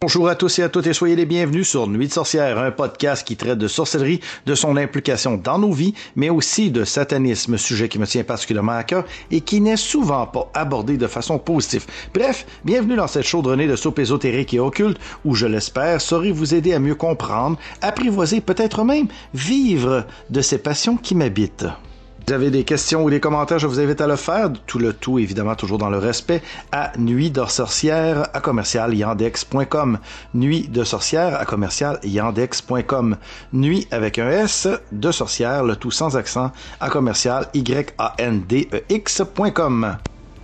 Bonjour à tous et à toutes et soyez les bienvenus sur Nuit de sorcière, un podcast qui traite de sorcellerie, de son implication dans nos vies, mais aussi de satanisme, sujet qui me tient particulièrement à cœur et qui n'est souvent pas abordé de façon positive. Bref, bienvenue dans cette chaudronnée de soupe ésotérique et occulte où, je l'espère, saurai vous aider à mieux comprendre, apprivoiser, peut-être même vivre de ces passions qui m'habitent. Si vous avez des questions ou des commentaires, je vous invite à le faire, tout évidemment toujours dans le respect, à nuitdesorcière@yandex.com. Nuitdesorcière@yandex.com. Nuit avec un S, de sorcière, le tout sans accent, @yandex.com.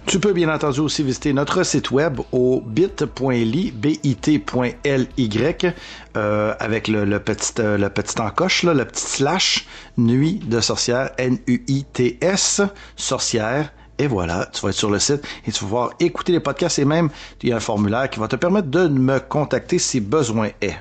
Tu peux bien entendu aussi visiter notre site web au bit.ly, bit.ly, avec le petit encoche, là, le petit slash, Nuit de sorcière, NUITS, sorcière. Et voilà, tu vas être sur le site et tu vas pouvoir écouter les podcasts et même, il y a un formulaire qui va te permettre de me contacter si besoin est.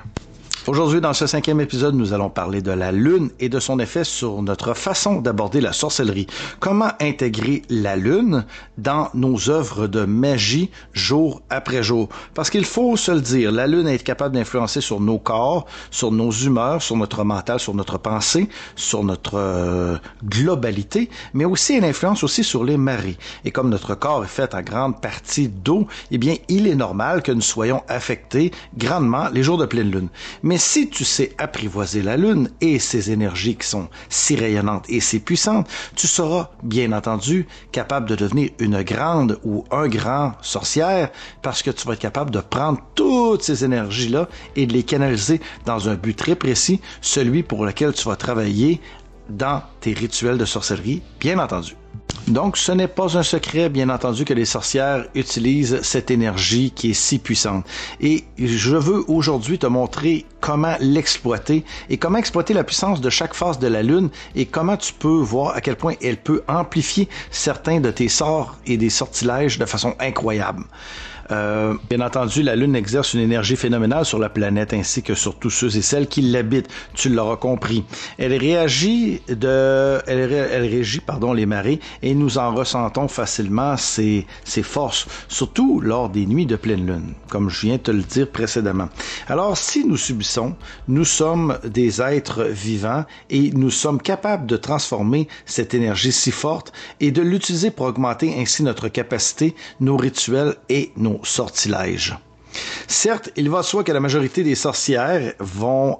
Aujourd'hui, dans ce 5e épisode, nous allons parler de la Lune et de son effet sur notre façon d'aborder la sorcellerie. Comment intégrer la Lune dans nos œuvres de magie jour après jour? Parce qu'il faut se le dire, la Lune est capable d'influencer sur nos corps, sur nos humeurs, sur notre mental, sur notre pensée, sur notre globalité, mais aussi elle influence aussi sur les marées. Et comme notre corps est fait en grande partie d'eau, eh bien, il est normal que nous soyons affectés grandement les jours de pleine Lune. Mais si tu sais apprivoiser la Lune et ses énergies qui sont si rayonnantes et si puissantes, tu seras, bien entendu, capable de devenir une grande ou un grand sorcière parce que tu vas être capable de prendre toutes ces énergies-là et de les canaliser dans un but très précis, celui pour lequel tu vas travailler dans tes rituels de sorcellerie, bien entendu. Donc, ce n'est pas un secret, bien entendu, que les sorcières utilisent cette énergie qui est si puissante. Et je veux aujourd'hui te montrer comment l'exploiter et comment exploiter la puissance de chaque phase de la Lune et comment tu peux voir à quel point elle peut amplifier certains de tes sorts et des sortilèges de façon incroyable. Bien entendu, la Lune exerce une énergie phénoménale sur la planète ainsi que sur tous ceux et celles qui l'habitent. Tu l'auras compris. Elle régit les marées et nous en ressentons facilement ses forces, surtout lors des nuits de pleine Lune, comme je viens de te le dire précédemment. Alors, si nous subissons, nous sommes des êtres vivants et nous sommes capables de transformer cette énergie si forte et de l'utiliser pour augmenter ainsi notre capacité, nos rituels et nos sortilèges. Certes, il va de soi que la majorité des sorcières vont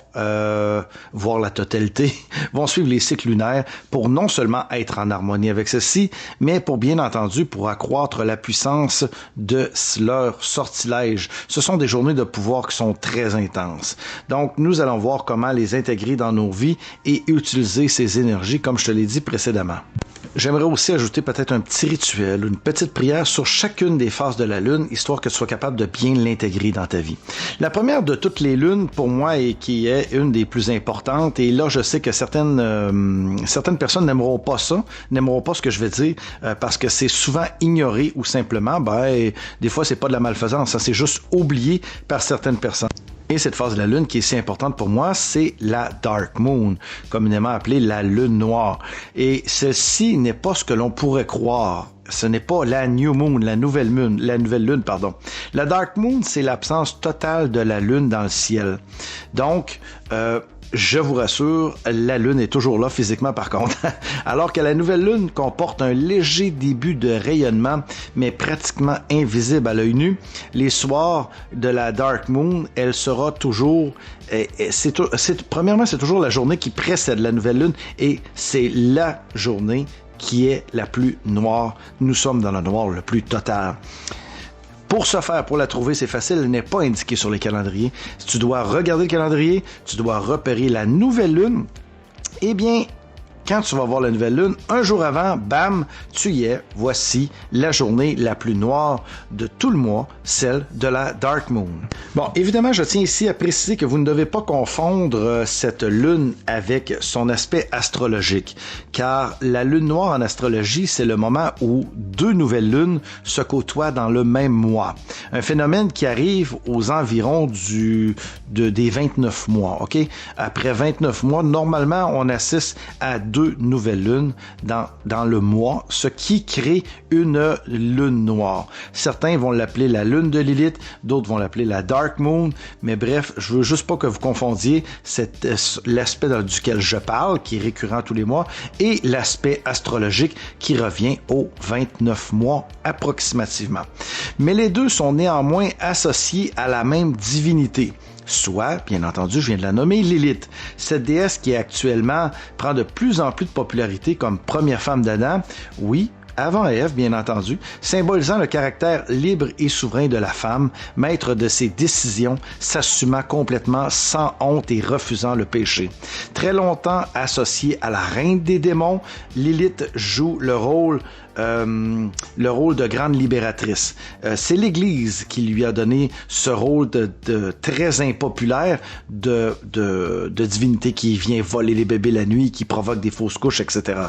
voir la totalité, vont suivre les cycles lunaires pour non seulement être en harmonie avec ceci, mais pour bien entendu pour accroître la puissance de leur sortilège. Ce sont des journées de pouvoir qui sont très intenses. Donc, nous allons voir comment les intégrer dans nos vies et utiliser ces énergies comme je te l'ai dit précédemment. J'aimerais aussi ajouter peut-être un petit rituel, une petite prière sur chacune des phases de la Lune, histoire que tu sois capable de bien l'intégrer dans ta vie. La première de toutes les lunes, pour moi, et qui est une des plus importantes, et là, je sais que certaines personnes n'aimeront pas ça, n'aimeront pas ce que je vais dire, parce que c'est souvent ignoré ou simplement, des fois, c'est pas de la malfaisance, ça c'est juste oublié par certaines personnes. Et cette phase de la Lune qui est si importante pour moi, c'est la Dark Moon, communément appelée la Lune noire. Et celle-ci n'est pas ce que l'on pourrait croire. Ce n'est pas la New Moon, la nouvelle Lune. La Dark Moon, c'est l'absence totale de la Lune dans le ciel. Donc, je vous rassure, la Lune est toujours là physiquement par contre. Alors que la nouvelle Lune comporte un léger début de rayonnement, mais pratiquement invisible à l'œil nu, les soirs de la Dark Moon, elle sera toujours... Premièrement, c'est toujours la journée qui précède la nouvelle Lune et c'est la journée qui est la plus noire. Nous sommes dans le noir le plus total. Pour ce faire, pour la trouver, c'est facile, elle n'est pas indiquée sur les calendriers. Si tu dois regarder le calendrier, tu dois repérer la nouvelle lune. Eh bien, quand tu vas voir la nouvelle lune, un jour avant, bam, tu y es. Voici la journée la plus noire de tout le mois, celle de la Dark Moon. Bon, évidemment, je tiens ici à préciser que vous ne devez pas confondre cette lune avec son aspect astrologique, car la lune noire en astrologie, c'est le moment où deux nouvelles lunes se côtoient dans le même mois. Un phénomène qui arrive aux environs des 29 mois, OK? Après 29 mois, normalement, on assiste à 2 nouvelles lunes dans le mois, ce qui crée une lune noire. Certains vont l'appeler la lune de Lilith, d'autres vont l'appeler la Dark Moon, mais bref, je veux juste pas que vous confondiez l'aspect duquel je parle, qui est récurrent tous les mois, et l'aspect astrologique qui revient aux 29 mois approximativement. Mais les deux sont néanmoins associés à la même divinité. Soit, bien entendu, je viens de la nommer, Lilith. Cette déesse qui actuellement prend de plus en plus de popularité comme première femme d'Adam, oui, avant Ève, bien entendu, symbolisant le caractère libre et souverain de la femme, maître de ses décisions, s'assumant complètement sans honte et refusant le péché. Très longtemps associée à la reine des démons, Lilith joue le rôle de grande libératrice. C'est l'Église qui lui a donné ce rôle de très impopulaire de divinité qui vient voler les bébés la nuit, qui provoque des fausses couches, etc.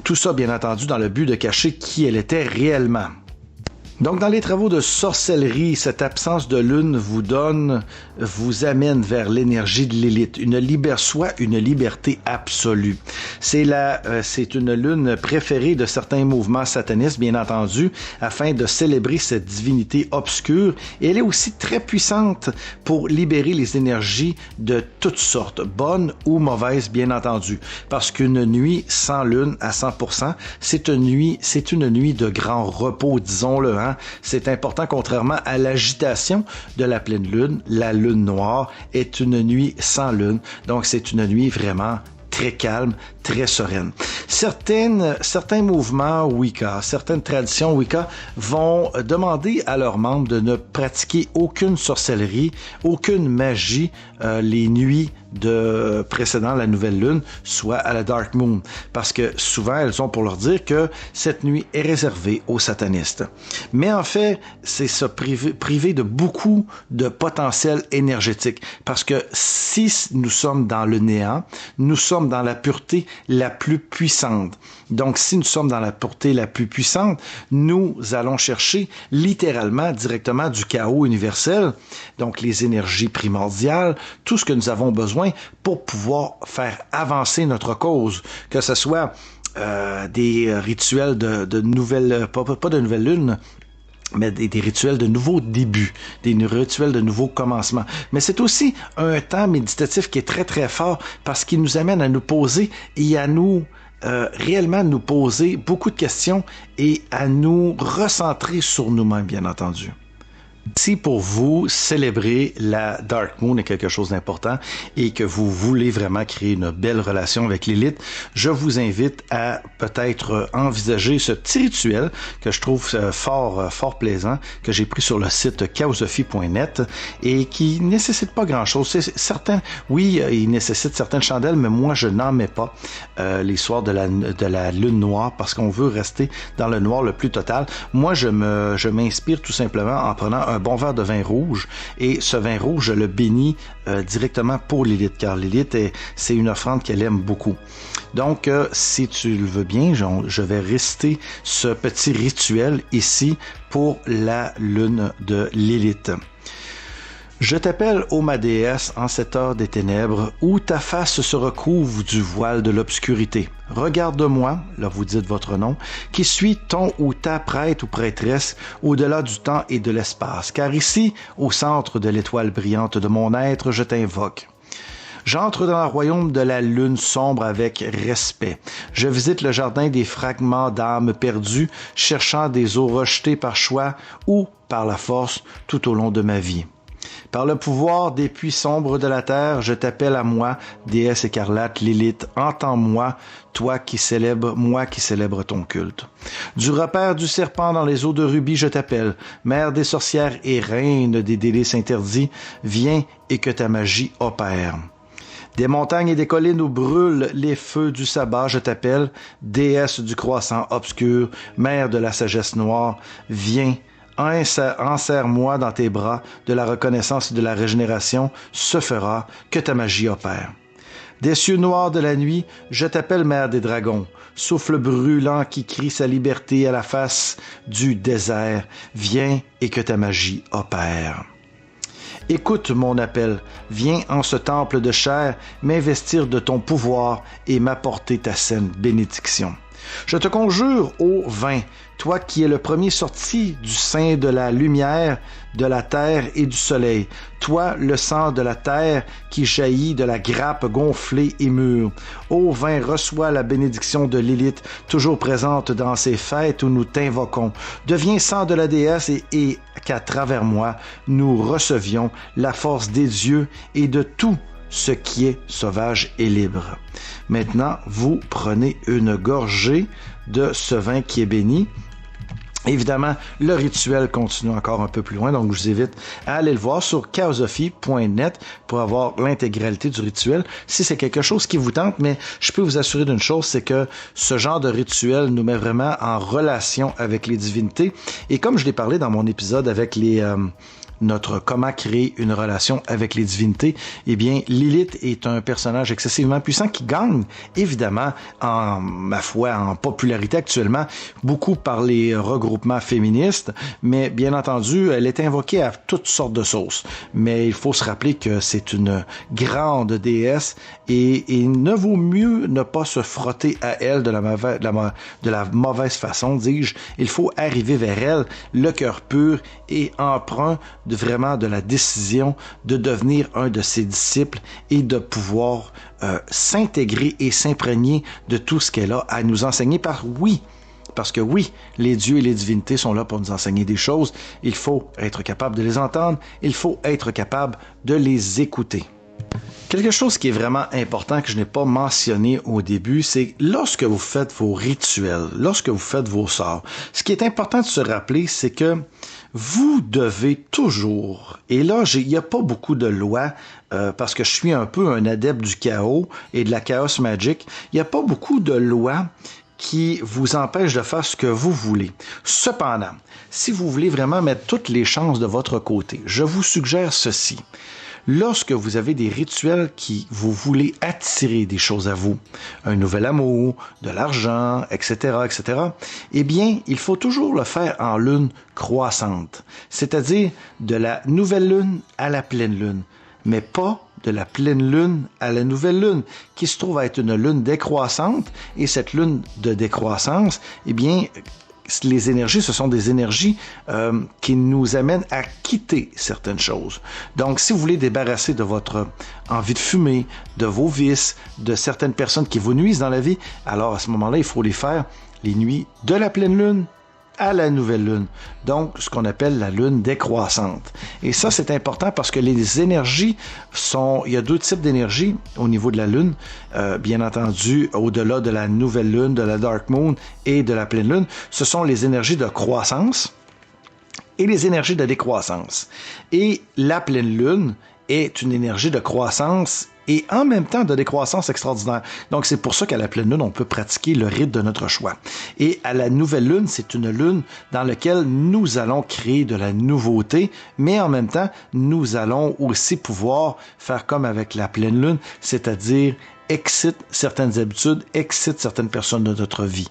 Tout ça, bien entendu, dans le but de cacher qui elle était réellement. Donc, dans les travaux de sorcellerie, cette absence de lune vous amène vers l'énergie de Lilith, une liberté absolue. C'est une lune préférée de certains mouvements satanistes, bien entendu, afin de célébrer cette divinité obscure. Et elle est aussi très puissante pour libérer les énergies de toutes sortes, bonnes ou mauvaises, bien entendu. Parce qu'une nuit sans lune à 100%, c'est une nuit de grand repos, disons-le, hein? C'est important, contrairement à l'agitation de la pleine lune, la lune noire est une nuit sans lune, donc c'est une nuit vraiment très calme, très sereine. Certains mouvements Wicca, certaines traditions Wicca vont demander à leurs membres de ne pratiquer aucune sorcellerie, aucune magie les nuits précédant la nouvelle lune, soit à la Dark Moon, parce que souvent elles ont pour leur dire que cette nuit est réservée aux satanistes. Mais en fait, c'est se priver de beaucoup de potentiel énergétique, parce que si nous sommes dans le néant, nous sommes dans la pureté la plus puissante. Donc, si nous sommes dans la pureté la plus puissante, nous allons chercher littéralement directement du chaos universel, donc les énergies primordiales, tout ce que nous avons besoin pour pouvoir faire avancer notre cause, que ce soit des rituels de nouvelle, pas de nouvelle lune, mais des rituels de nouveaux débuts, des rituels de nouveaux commencements. Mais c'est aussi un temps méditatif qui est très très fort parce qu'il nous amène à nous poser et à réellement nous poser beaucoup de questions et à nous recentrer sur nous-mêmes, bien entendu. Si pour vous, célébrer la Dark Moon est quelque chose d'important et que vous voulez vraiment créer une belle relation avec Lilith, je vous invite à peut-être envisager ce petit rituel que je trouve fort plaisant, que j'ai pris sur le site chaosophie.net et qui nécessite pas grand-chose. C'est certain, oui, il nécessite certaines chandelles, mais moi, je n'en mets pas les soirs de la lune noire parce qu'on veut rester dans le noir le plus total. Moi, je m'inspire tout simplement en prenant un bon verre de vin rouge et ce vin rouge, je le bénis directement pour Lilith, car Lilith, c'est une offrande qu'elle aime beaucoup. Donc, si tu le veux bien, je vais réciter ce petit rituel ici pour la lune de Lilith. Je t'appelle, ô ma déesse, en cette heure des ténèbres, où ta face se recouvre du voile de l'obscurité. Regarde-moi, là vous dites votre nom, qui suis ton ou ta prêtre ou prêtresse au-delà du temps et de l'espace, car ici, au centre de l'étoile brillante de mon être, je t'invoque. J'entre dans le royaume de la lune sombre avec respect. Je visite le jardin des fragments d'âmes perdues, cherchant des eaux rejetées par choix ou par la force tout au long de ma vie. Par le pouvoir des puits sombres de la terre, je t'appelle à moi, déesse écarlate Lilith, entends-moi, moi qui célèbre ton culte. Du repère du serpent dans les eaux de rubis, je t'appelle, mère des sorcières et reine des délices interdits, viens et que ta magie opère. Des montagnes et des collines où brûlent les feux du sabbat, je t'appelle, déesse du croissant obscur, mère de la sagesse noire, viens, enserre-moi dans tes bras, de la reconnaissance et de la régénération se fera, que ta magie opère. Des cieux noirs de la nuit, je t'appelle mère des dragons. Souffle brûlant qui crie sa liberté à la face du désert. Viens et que ta magie opère. Écoute mon appel, viens en ce temple de chair m'investir de ton pouvoir et m'apporter ta saine bénédiction. Je te conjure, ô vin, toi qui es le premier sorti du sein de la lumière, de la terre et du soleil, toi le sang de la terre qui jaillit de la grappe gonflée et mûre. Ô vin, reçois la bénédiction de Lilith, toujours présente dans ces fêtes où nous t'invoquons. Deviens sang de la déesse et qu'à travers moi, nous recevions la force des dieux et de tout ce qui est sauvage et libre. Maintenant, vous prenez une gorgée de ce vin qui est béni. Évidemment, le rituel continue encore un peu plus loin, donc je vous invite à aller le voir sur chaosophie.net pour avoir l'intégralité du rituel, si c'est quelque chose qui vous tente, mais je peux vous assurer d'une chose, c'est que ce genre de rituel nous met vraiment en relation avec les divinités, et comme je l'ai parlé dans mon épisode avec notre comment créer une relation avec les divinités, eh bien, Lilith est un personnage excessivement puissant qui gagne, évidemment, ma foi, en popularité actuellement, beaucoup par les regroupements féministes, mais bien entendu, elle est invoquée à toutes sortes de sauces. Mais il faut se rappeler que c'est une grande déesse et il ne vaut mieux ne pas se frotter à elle de la mauvaise façon, dis-je. Il faut arriver vers elle, le cœur pur et emprunt vraiment de la décision de devenir un de ses disciples et de pouvoir s'intégrer et s'imprégner de tout ce qu'elle a à nous enseigner parce que oui, les dieux et les divinités sont là pour nous enseigner des choses. Il faut être capable de les entendre, il faut être capable de les écouter. Quelque chose qui est vraiment important que je n'ai pas mentionné au début, c'est lorsque vous faites vos rituels, lorsque vous faites vos sorts, ce qui est important de se rappeler, c'est que vous devez toujours, et là, il n'y a pas beaucoup de lois, parce que je suis un peu un adepte du chaos et de la chaos magic, il n'y a pas beaucoup de lois qui vous empêchent de faire ce que vous voulez. Cependant, si vous voulez vraiment mettre toutes les chances de votre côté, je vous suggère ceci. Lorsque vous avez des rituels qui vous voulez attirer des choses à vous, un nouvel amour, de l'argent, etc., eh bien, il faut toujours le faire en lune croissante, c'est-à-dire de la nouvelle lune à la pleine lune, mais pas de la pleine lune à la nouvelle lune, qui se trouve à être une lune décroissante, et cette lune de décroissance, eh bien, les énergies, ce sont des énergies qui nous amènent à quitter certaines choses. Donc, si vous voulez débarrasser de votre envie de fumer, de vos vices, de certaines personnes qui vous nuisent dans la vie, alors à ce moment-là, il faut les faire les nuits de la pleine lune à la nouvelle lune. Donc, ce qu'on appelle la lune décroissante. Et ça, c'est important parce que les énergies il y a deux types d'énergie au niveau de la lune. Bien entendu, au-delà de la nouvelle lune, de la dark moon et de la pleine lune, ce sont les énergies de croissance et les énergies de décroissance. Et la pleine lune est une énergie de croissance et en même temps de décroissance extraordinaire. Donc, c'est pour ça qu'à la pleine lune, on peut pratiquer le rite de notre choix. Et à la nouvelle lune, c'est une lune dans laquelle nous allons créer de la nouveauté, mais en même temps, nous allons aussi pouvoir faire comme avec la pleine lune, c'est-à-dire excite certaines habitudes, excite certaines personnes de notre vie.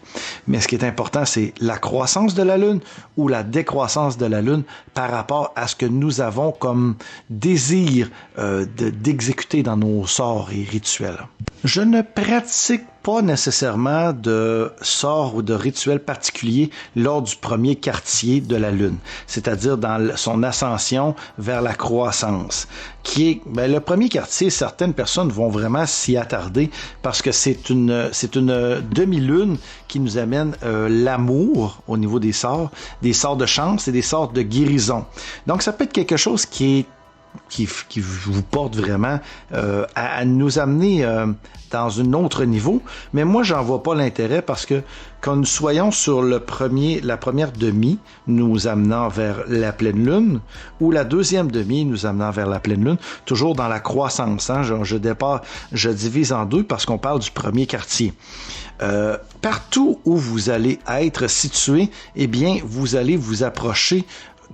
Mais ce qui est important, c'est la croissance de la Lune ou la décroissance de la Lune par rapport à ce que nous avons comme désir d'exécuter dans nos sorts et rituels. Je ne pratique pas nécessairement de sort ou de rituel particulier lors du premier quartier de la Lune, c'est-à-dire dans son ascension vers la croissance, qui est le premier quartier. Certaines personnes vont vraiment s'y attarder parce que c'est une demi-lune qui nous amène l'amour au niveau des sorts de chance et des sorts de guérison. Donc ça peut être quelque chose qui vous porte vraiment à nous amener dans un autre niveau, mais moi j'en vois pas l'intérêt parce que quand nous soyons sur la première demi nous amenant vers la pleine lune ou la deuxième demi nous amenant vers la pleine lune, toujours dans la croissance, je divise en deux parce qu'on parle du premier quartier. Partout où vous allez être situé, eh bien vous allez vous approcher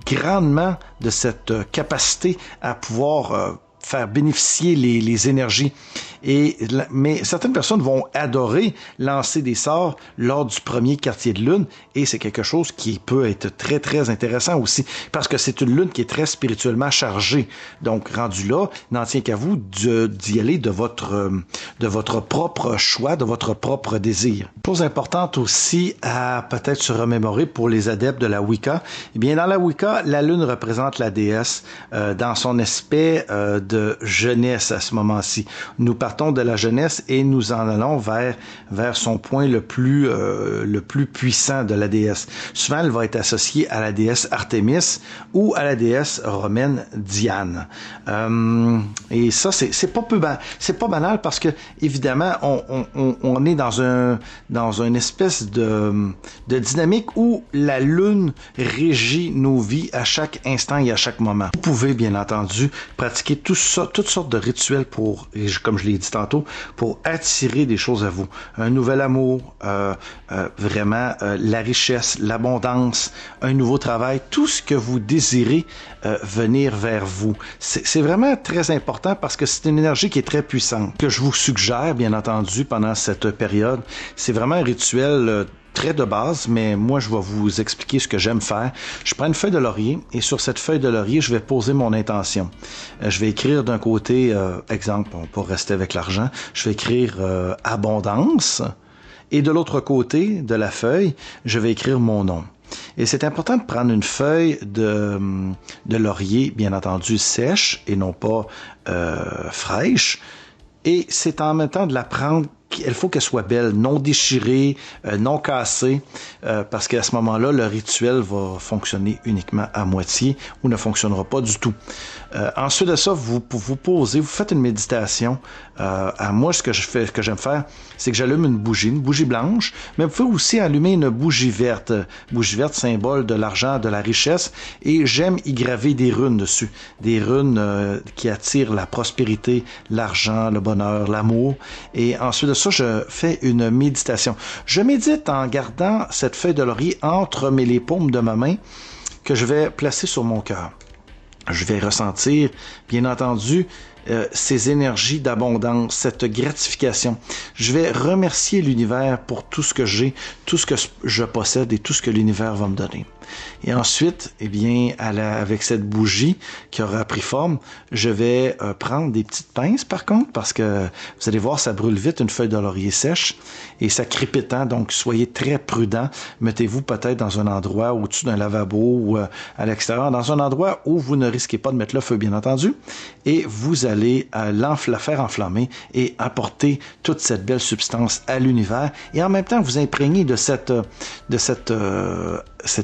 grandement de cette capacité à pouvoir faire bénéficier les énergies. Mais certaines personnes vont adorer lancer des sorts lors du premier quartier de lune, et c'est quelque chose qui peut être très, très intéressant aussi, parce que c'est une lune qui est très spirituellement chargée. Donc, rendu là, n'en tient qu'à vous d'y aller de votre propre choix, de votre propre désir. Chose importante aussi à peut-être se remémorer pour les adeptes de la Wicca, eh bien, dans la Wicca, la lune représente la déesse dans son aspect de jeunesse à ce moment-ci. Nous partons de la jeunesse et nous en allons vers son point le plus puissant de la déesse. Souvent, elle va être associée à la déesse Artémis ou à la déesse romaine Diane. Et ça, c'est pas banal parce que évidemment, on est dans une espèce de dynamique où la lune régit nos vies à chaque instant et à chaque moment. Vous pouvez bien entendu pratiquer toutes sortes de rituels pour, comme je l'ai dit tantôt, pour attirer des choses à vous. Un nouvel amour, vraiment la richesse, l'abondance, un nouveau travail, tout ce que vous désirez venir vers vous. C'est vraiment très important parce que c'est une énergie qui est très puissante. Ce que je vous suggère, bien entendu, pendant cette période, c'est vraiment un rituel très de base, mais moi, je vais vous expliquer ce que j'aime faire. Je prends une feuille de laurier et sur cette feuille de laurier, je vais poser mon intention. Je vais écrire d'un côté, exemple, pour rester avec l'argent, je vais écrire abondance et de l'autre côté de la feuille, je vais écrire mon nom. Et c'est important de prendre une feuille de laurier, bien entendu, sèche et non pas fraîche. Et c'est en même temps de la prendre, il faut qu'elle soit belle, non déchirée, non cassée, parce qu'à ce moment-là, le rituel va fonctionner uniquement à moitié ou ne fonctionnera pas du tout. Ensuite de ça, vous posez, vous faites une méditation. À moi, ce que j'aime faire, c'est que j'allume une bougie blanche, mais vous pouvez aussi allumer une bougie verte. Bougie verte, symbole de l'argent, de la richesse, et j'aime y graver des runes dessus. Des runes qui attirent la prospérité, l'argent, le bonheur, l'amour. Et ensuite de ça, je fais une méditation. Je médite en gardant cette feuille de laurier entre les paumes de ma main que je vais placer sur mon cœur. Je vais ressentir, bien entendu, ces énergies d'abondance, cette gratification. Je vais remercier l'univers pour tout ce que j'ai, tout ce que je possède et tout ce que l'univers va me donner. Et ensuite, eh bien, avec cette bougie qui aura pris forme, je vais prendre des petites pinces par contre, parce que vous allez voir, ça brûle vite une feuille de laurier sèche et ça crépite, donc soyez très prudents. Mettez-vous peut-être dans un endroit au-dessus d'un lavabo ou à l'extérieur, dans un endroit où vous ne risquez pas de mettre le feu, bien entendu, et vous allez la faire enflammer et apporter toute cette belle substance à l'univers et en même temps vous imprégner de cette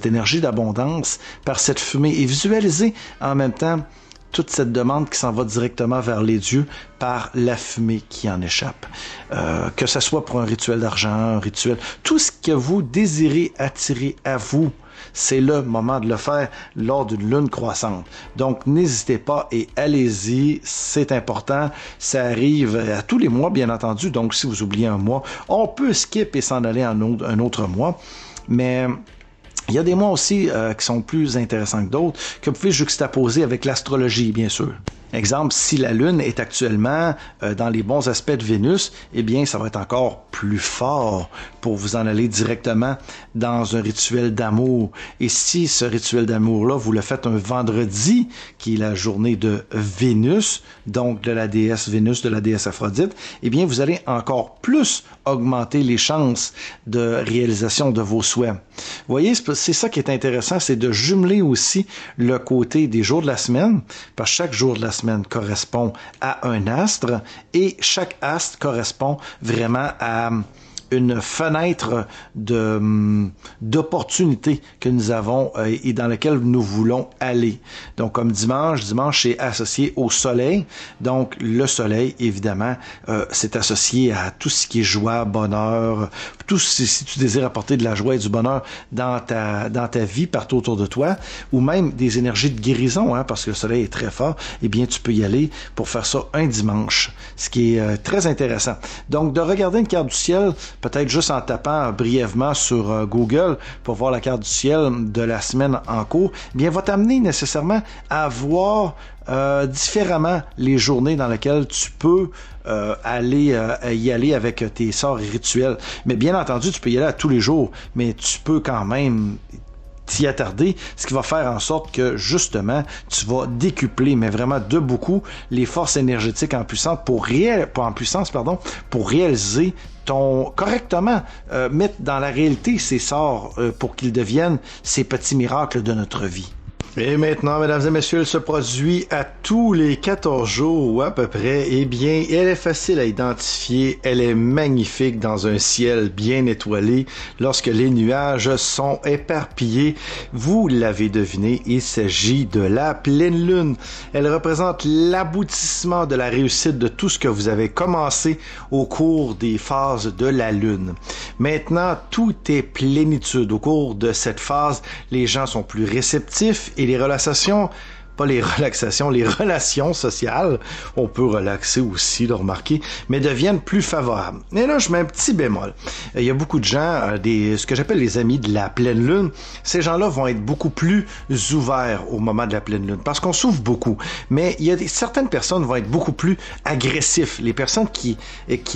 énergie d'abondance par cette fumée et visualiser en même temps toute cette demande qui s'en va directement vers les dieux par la fumée qui en échappe. Que ce soit pour un rituel d'argent, un rituel, tout ce que vous désirez attirer à vous, c'est le moment de le faire lors d'une lune croissante. Donc, n'hésitez pas et allez-y, c'est important. Ça arrive à tous les mois, bien entendu. Donc, si vous oubliez un mois, on peut skip et s'en aller en un autre mois. Mais il y a des mois aussi qui sont plus intéressants que d'autres, que vous pouvez juxtaposer avec l'astrologie, bien sûr. Exemple, si la Lune est actuellement dans les bons aspects de Vénus, eh bien, ça va être encore plus fort pour vous en aller directement dans un rituel d'amour. Et si ce rituel d'amour-là, vous le faites un vendredi, qui est la journée de Vénus, donc de la déesse Vénus, de la déesse Aphrodite, eh bien, vous allez encore plus augmenter les chances de réalisation de vos souhaits. Vous voyez, c'est ça qui est intéressant, c'est de jumeler aussi le côté des jours de la semaine, parce que chaque jour de la semaine correspond à un astre et chaque astre correspond vraiment à une fenêtre d'opportunité que nous avons et dans laquelle nous voulons aller. Donc, comme dimanche est associé au soleil. Donc, le soleil, évidemment, c'est associé à tout ce qui est joie, bonheur, tout si tu désires apporter de la joie et du bonheur dans ta vie, partout autour de toi, ou même des énergies de guérison, parce que le soleil est très fort, eh bien, tu peux y aller pour faire ça un dimanche, ce qui est très intéressant. Donc, de regarder une carte du ciel peut-être juste en tapant brièvement sur Google pour voir la carte du ciel de la semaine en cours, eh bien, va t'amener nécessairement à voir différemment les journées dans lesquelles tu peux y aller avec tes sorts et rituels. Mais bien entendu, tu peux y aller à tous les jours, mais tu peux quand même t'y attarder, ce qui va faire en sorte que, justement, tu vas décupler, mais vraiment de beaucoup, les forces énergétiques en puissance pour réaliser correctement, mettre dans la réalité ces sorts pour qu'ils deviennent ces petits miracles de notre vie. Et maintenant, mesdames et messieurs, elle se produit à tous les 14 jours ou à peu près. Eh bien, elle est facile à identifier. Elle est magnifique dans un ciel bien étoilé lorsque les nuages sont éparpillés. Vous l'avez deviné, il s'agit de la pleine lune. Elle représente l'aboutissement de la réussite de tout ce que vous avez commencé au cours des phases de la lune. Maintenant, tout est plénitude. Au cours de cette phase, les gens sont plus réceptifs et les relations sociales, on peut relaxer aussi, le remarquer, mais deviennent plus favorables. Et là, je mets un petit bémol. Il y a beaucoup de gens, ce que j'appelle les amis de la pleine lune. Ces gens-là vont être beaucoup plus ouverts au moment de la pleine lune, parce qu'on souffre beaucoup. Mais certaines personnes vont être beaucoup plus agressifs. Les personnes qui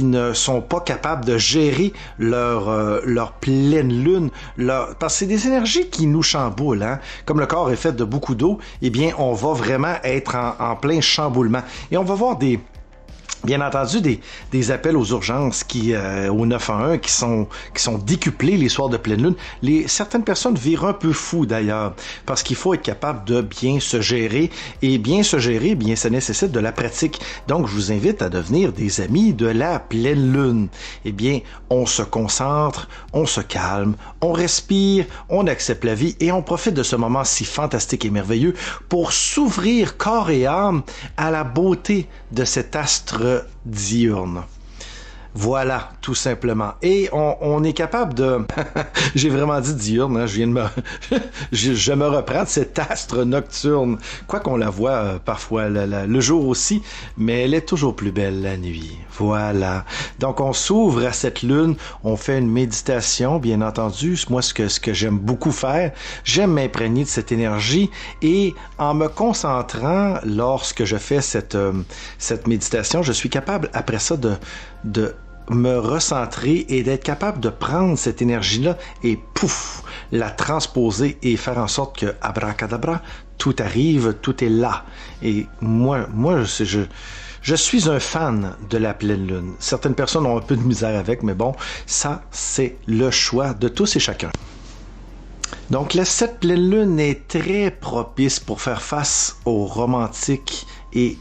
ne sont pas capables de gérer leur pleine lune, parce que c'est des énergies qui nous chamboulent, hein? Comme le corps est fait de beaucoup d'eau, eh bien, on va vraiment être en plein chamboulement. Et on va voir bien entendu, des appels aux urgences au 911 qui sont décuplés les soirs de pleine lune. Certaines personnes virent un peu fou d'ailleurs, parce qu'il faut être capable de bien se gérer. Et bien se gérer, bien, ça nécessite de la pratique. Donc, je vous invite à devenir des amis de la pleine lune. Eh bien, on se concentre, on se calme, on respire, on accepte la vie et on profite de ce moment si fantastique et merveilleux pour s'ouvrir corps et âme à la beauté de cet astre diurne. Voilà, tout simplement. Et on est capable de... J'ai vraiment dit diurne, hein? Je me reprends de cet astre nocturne. Quoi qu'on la voit parfois le jour aussi, mais elle est toujours plus belle la nuit. Voilà. Donc, on s'ouvre à cette lune, on fait une méditation, bien entendu. Moi, ce que j'aime beaucoup faire, j'aime m'imprégner de cette énergie et en me concentrant lorsque je fais cette méditation, je suis capable, après ça, de me recentrer et d'être capable de prendre cette énergie-là et pouf, la transposer et faire en sorte que abracadabra, tout arrive, tout est là. Et moi, je suis un fan de la pleine lune. Certaines personnes ont un peu de misère avec, mais bon, ça, c'est le choix de tous et chacun. Donc, cette pleine lune est très propice pour faire face au romantisme et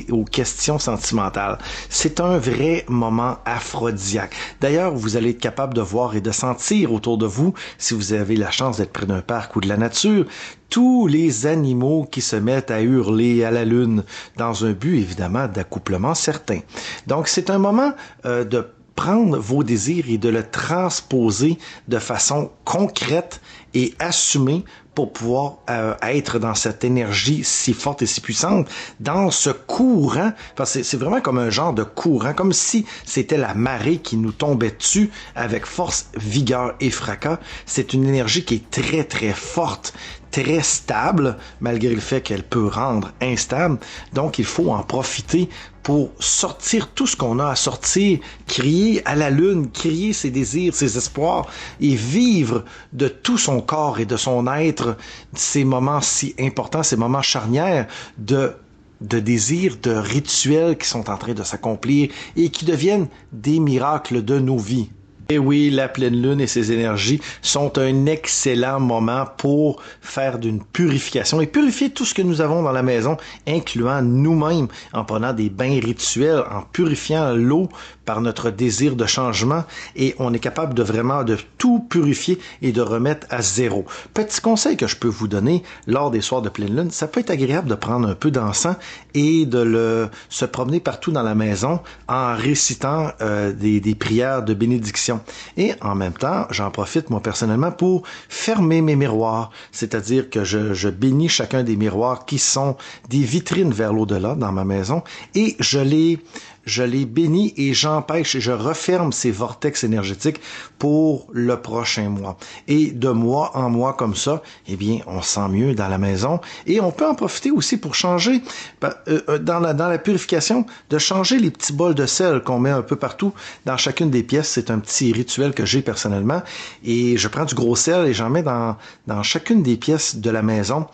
aux questions sentimentales. C'est un vrai moment aphrodisiaque. D'ailleurs, vous allez être capable de voir et de sentir autour de vous, si vous avez la chance d'être près d'un parc ou de la nature, tous les animaux qui se mettent à hurler à la lune, dans un but évidemment d'accouplement certain. Donc, c'est un moment de prendre vos désirs et de le transposer de façon concrète et assumée pour pouvoir être dans cette énergie si forte et si puissante, dans ce courant, parce que c'est vraiment comme un genre de courant, comme si c'était la marée qui nous tombait dessus avec force, vigueur et fracas. C'est une énergie qui est très, très forte, très stable, malgré le fait qu'elle peut rendre instable. Donc, il faut en profiter pour sortir tout ce qu'on a à sortir, crier à la lune, crier ses désirs, ses espoirs et vivre de tout son corps et de son être ces moments si importants, ces moments charnières de désirs, de rituels qui sont en train de s'accomplir et qui deviennent des miracles de nos vies. Et oui, la pleine lune et ses énergies sont un excellent moment pour faire d'une purification et purifier tout ce que nous avons dans la maison, incluant nous-mêmes, en prenant des bains rituels, en purifiant l'eau par notre désir de changement, et on est capable de vraiment de tout purifier et de remettre à zéro. Petit conseil que je peux vous donner lors des soirs de pleine lune, ça peut être agréable de prendre un peu d'encens et de se promener partout dans la maison en récitant des prières de bénédiction. Et en même temps, j'en profite moi personnellement pour fermer mes miroirs, c'est-à-dire que je bénis chacun des miroirs qui sont des vitrines vers l'au-delà dans ma maison et je les bénis et j'en j'empêche et je referme ces vortex énergétiques pour le prochain mois. Et de mois en mois comme ça, eh bien, on se sent mieux dans la maison et on peut en profiter aussi pour changer, dans la purification, de changer les petits bols de sel qu'on met un peu partout dans chacune des pièces. C'est un petit rituel que j'ai personnellement et je prends du gros sel et j'en mets dans chacune des pièces de la maison,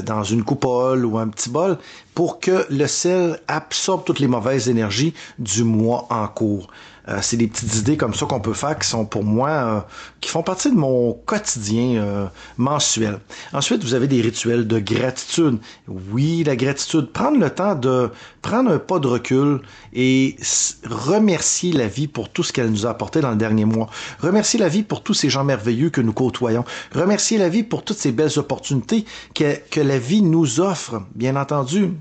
dans une coupole ou un petit bol, pour que le sel absorbe toutes les mauvaises énergies du mois en cours. C'est des petites idées comme ça qu'on peut faire qui sont pour moi, qui font partie de mon quotidien mensuel. Ensuite, vous avez des rituels de gratitude. Oui, la gratitude. Prendre le temps de prendre un pas de recul et remercier la vie pour tout ce qu'elle nous a apporté dans le dernier mois. Remercier la vie pour tous ces gens merveilleux que nous côtoyons. Remercier la vie pour toutes ces belles opportunités que la vie nous offre, bien entendu.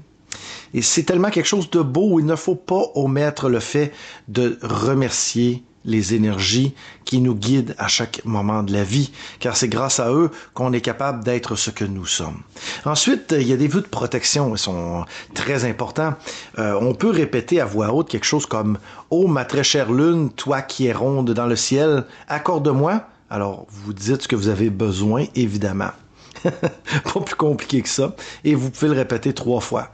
Et c'est tellement quelque chose de beau, il ne faut pas omettre le fait de remercier les énergies qui nous guident à chaque moment de la vie, car c'est grâce à eux qu'on est capable d'être ce que nous sommes. Ensuite, il y a des vœux de protection, ils sont très importants. On peut répéter à voix haute quelque chose comme « Oh, ma très chère lune, toi qui es ronde dans le ciel, accorde-moi ». Alors, vous dites ce que vous avez besoin, évidemment. Pas plus compliqué que ça. Et vous pouvez le répéter 3 fois.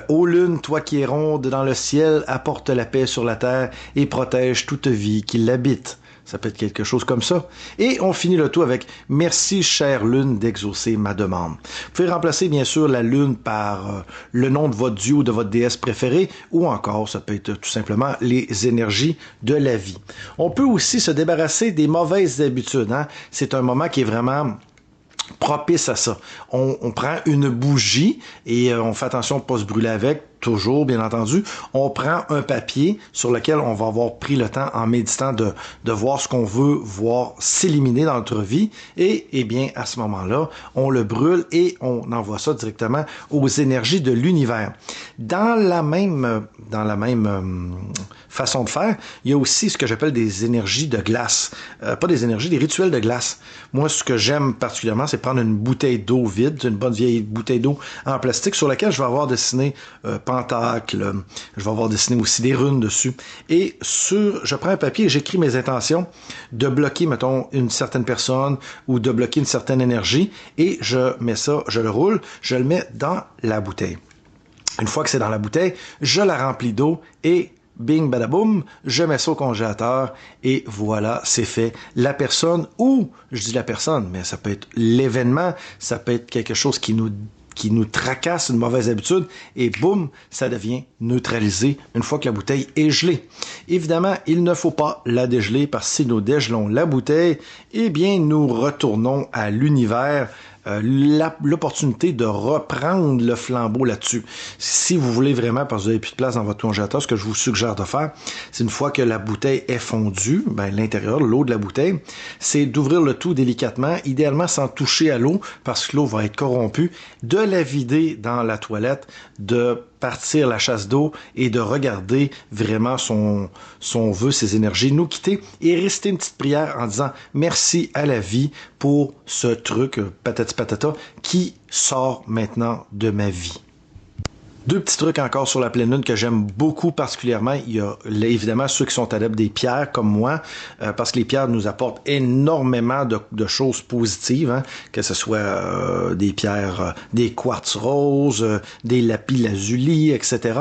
Ô lune, toi qui es ronde dans le ciel, apporte la paix sur la terre et protège toute vie qui l'habite. Ça peut être quelque chose comme ça. Et on finit le tout avec « Merci, chère lune, d'exaucer ma demande ». Vous pouvez remplacer, bien sûr, la lune par le nom de votre dieu ou de votre déesse préférée, ou encore, ça peut être tout simplement les énergies de la vie. On peut aussi se débarrasser des mauvaises habitudes. Hein? C'est un moment qui est vraiment propice à ça. On prend une bougie et on fait attention de ne pas se brûler avec, toujours, bien entendu. On prend un papier sur lequel on va avoir pris le temps en méditant de voir ce qu'on veut voir s'éliminer dans notre vie. Et, eh bien, à ce moment-là, on le brûle et on envoie ça directement aux énergies de l'univers. Dans la même façon de faire, il y a aussi ce que j'appelle des énergies de glace. Pas des énergies, des rituels de glace. Moi, ce que j'aime particulièrement, c'est prendre une bouteille d'eau vide, une bonne vieille bouteille d'eau en plastique sur laquelle je vais avoir dessiné pentacle, je vais avoir dessiné aussi des runes dessus. Et je prends un papier et j'écris mes intentions de bloquer, mettons, une certaine personne ou de bloquer une certaine énergie et je mets ça, je le roule, je le mets dans la bouteille. Une fois que c'est dans la bouteille, je la remplis d'eau et bing, badaboum, je mets ça au congélateur et voilà, c'est fait. La personne, ou je dis la personne, mais ça peut être l'événement, ça peut être quelque chose qui nous tracasse, une mauvaise habitude, et boum, ça devient neutralisé une fois que la bouteille est gelée. Évidemment, il ne faut pas la dégeler parce que si nous dégelons la bouteille, eh bien, nous retournons à l'univers, l'opportunité de reprendre le flambeau là-dessus. Si vous voulez vraiment, parce que vous n'avez plus de place dans votre congélateur, ce que je vous suggère de faire, c'est une fois que la bouteille est fondue, l'intérieur, l'eau de la bouteille, c'est d'ouvrir le tout délicatement, idéalement sans toucher à l'eau, parce que l'eau va être corrompue, de la vider dans la toilette, de partir la chasse d'eau et de regarder vraiment son vœu, ses énergies, nous quitter et rester une petite prière en disant merci à la vie pour ce truc, patati patata, qui sort maintenant de ma vie. 2 petits trucs encore sur la pleine lune que j'aime beaucoup particulièrement. Il y a évidemment ceux qui sont adeptes des pierres comme moi, parce que les pierres nous apportent énormément de choses positives, hein, que ce soit des pierres, des quartz roses, des lapis-lazuli, etc.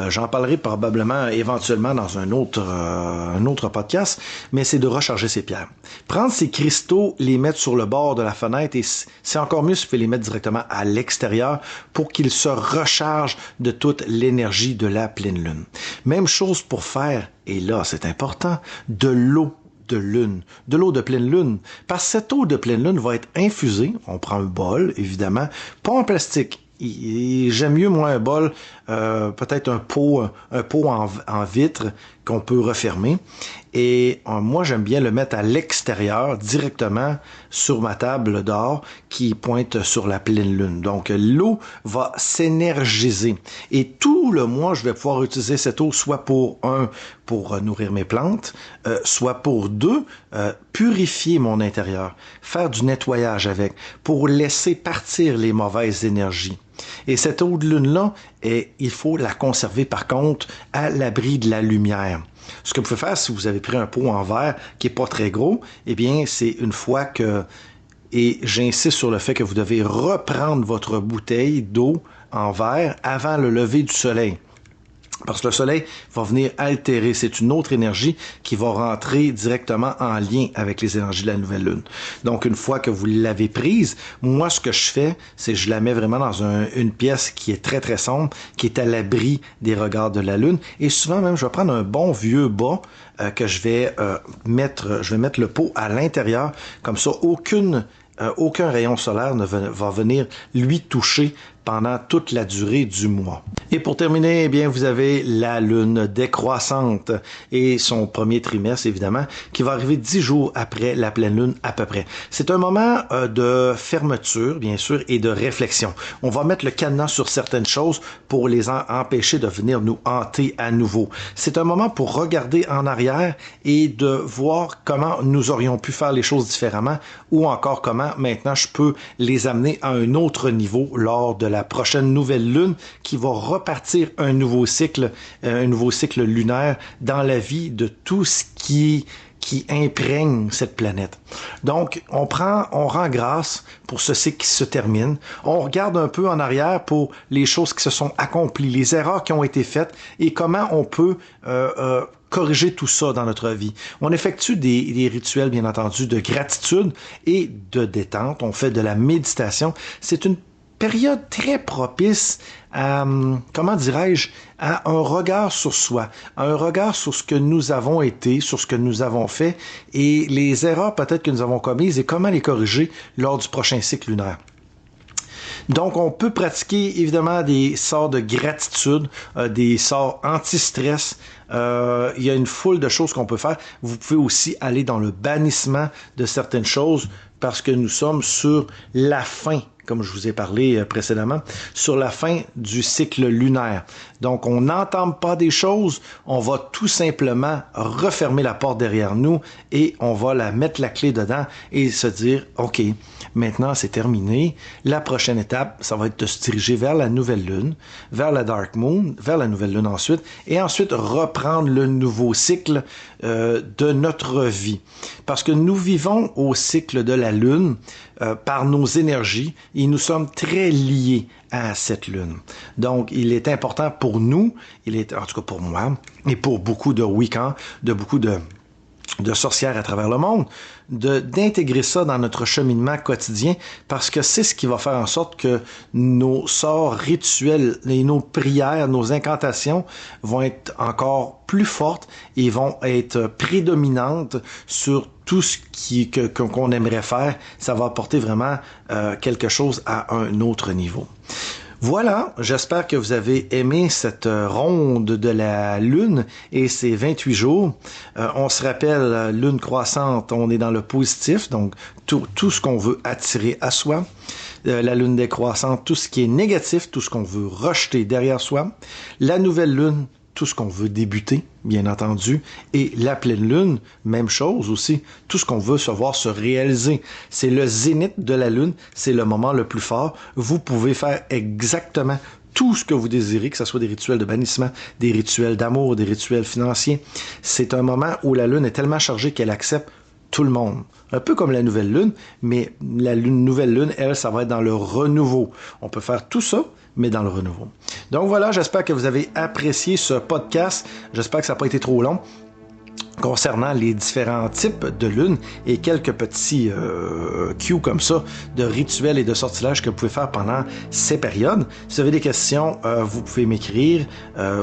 J'en parlerai probablement éventuellement dans un autre podcast, mais c'est de recharger ces pierres. Prendre ces cristaux, les mettre sur le bord de la fenêtre, et c'est encore mieux si vous pouvez les mettre directement à l'extérieur pour qu'ils se rechargent de toute l'énergie de la pleine lune. Même chose pour faire, et là c'est important, de l'eau de lune, de l'eau de pleine lune. Parce que cette eau de pleine lune va être infusée, on prend un bol évidemment, pas en plastique. J'aime mieux, moi, un bol, peut-être un pot en vitre qu'on peut refermer. Et moi, j'aime bien le mettre à l'extérieur, directement sur ma table dehors, qui pointe sur la pleine lune. Donc, l'eau va s'énergiser. Et tout le mois, je vais pouvoir utiliser cette eau, soit pour nourrir mes plantes, soit pour 2, purifier mon intérieur, faire du nettoyage avec, pour laisser partir les mauvaises énergies. Et cette eau de lune-là, il faut la conserver par contre à l'abri de la lumière. Ce que vous pouvez faire si vous avez pris un pot en verre qui est pas très gros, eh bien, c'est une fois que, et j'insiste sur le fait que vous devez reprendre votre bouteille d'eau en verre avant le lever du soleil. Parce que le soleil va venir altérer. C'est une autre énergie qui va rentrer directement en lien avec les énergies de la nouvelle lune. Donc, une fois que vous l'avez prise, moi, ce que je fais, c'est que je la mets vraiment dans une pièce qui est très, très sombre, qui est à l'abri des regards de la lune. Et souvent, même, je vais prendre un bon vieux bas que je vais mettre le pot à l'intérieur. Comme ça, aucun rayon solaire ne va venir lui toucher pendant toute la durée du mois. Et pour terminer, eh bien, vous avez la lune décroissante et son premier trimestre, évidemment, qui va arriver 10 jours après la pleine lune à peu près. C'est un moment de fermeture, bien sûr, et de réflexion. On va mettre le cadenas sur certaines choses pour les empêcher de venir nous hanter à nouveau. C'est un moment pour regarder en arrière et de voir comment nous aurions pu faire les choses différemment ou encore comment maintenant je peux les amener à un autre niveau lors de la prochaine nouvelle lune qui va repartir un nouveau cycle lunaire dans la vie de tout ce qui imprègne cette planète. Donc, on rend grâce pour ce cycle qui se termine. On regarde un peu en arrière pour les choses qui se sont accomplies, les erreurs qui ont été faites et comment on peut corriger tout ça dans notre vie. On effectue des rituels, bien entendu, de gratitude et de détente. On fait de la méditation. C'est une période très propice à, à un regard sur soi, à un regard sur ce que nous avons été, sur ce que nous avons fait et les erreurs peut-être que nous avons commises et comment les corriger lors du prochain cycle lunaire. Donc, on peut pratiquer évidemment des sorts de gratitude, des sorts anti-stress. Il y a une foule de choses qu'on peut faire. Vous pouvez aussi aller dans le bannissement de certaines choses parce que nous sommes sur la fin, comme je vous ai parlé précédemment, sur la fin du cycle lunaire. Donc, on n'entame pas des choses, on va tout simplement refermer la porte derrière nous et on va mettre la clé dedans et se dire, OK, maintenant c'est terminé. La prochaine étape, ça va être de se diriger vers la nouvelle lune, vers la dark moon, vers la nouvelle lune ensuite, et ensuite reprendre le nouveau cycle de notre vie. Parce que nous vivons au cycle de la lune par nos énergies et nous sommes très liés à cette lune. Donc, il est important pour nous, en tout cas pour moi, et pour beaucoup de Wiccans, de beaucoup de sorcières à travers le monde, d'intégrer ça dans notre cheminement quotidien parce que c'est ce qui va faire en sorte que nos sorts rituels et nos prières, nos incantations vont être encore plus fortes et vont être prédominantes sur tout ce qu'on aimerait faire. Ça va apporter vraiment quelque chose à un autre niveau. Voilà, j'espère que vous avez aimé cette ronde de la Lune et ces 28 jours. On se rappelle, Lune croissante, on est dans le positif, donc tout ce qu'on veut attirer à soi. La Lune décroissante, tout ce qui est négatif, tout ce qu'on veut rejeter derrière soi. La nouvelle Lune, tout ce qu'on veut débuter, bien entendu, et la pleine lune, même chose aussi, tout ce qu'on veut se voir se réaliser. C'est le zénith de la lune, c'est le moment le plus fort. Vous pouvez faire exactement tout ce que vous désirez, que ce soit des rituels de bannissement, des rituels d'amour, des rituels financiers. C'est un moment où la lune est tellement chargée qu'elle accepte tout le monde. Un peu comme la nouvelle lune, mais la nouvelle lune, elle, ça va être dans le renouveau. On peut faire tout ça, mais dans le renouveau. Donc voilà, j'espère que vous avez apprécié ce podcast. J'espère que ça n'a pas été trop long concernant les différents types de lunes et quelques petits cues comme ça de rituels et de sortilèges que vous pouvez faire pendant ces périodes. Si vous avez des questions, vous pouvez m'écrire.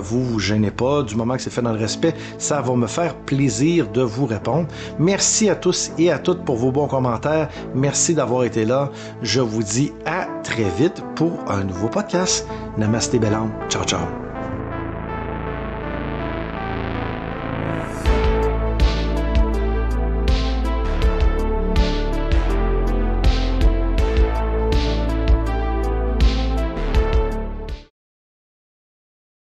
Vous gênez pas. Du moment que c'est fait dans le respect, ça va me faire plaisir de vous répondre. Merci à tous et à toutes pour vos bons commentaires. Merci d'avoir été là. Je vous dis à très vite pour un nouveau podcast. Namasté, belle âme. Ciao, ciao.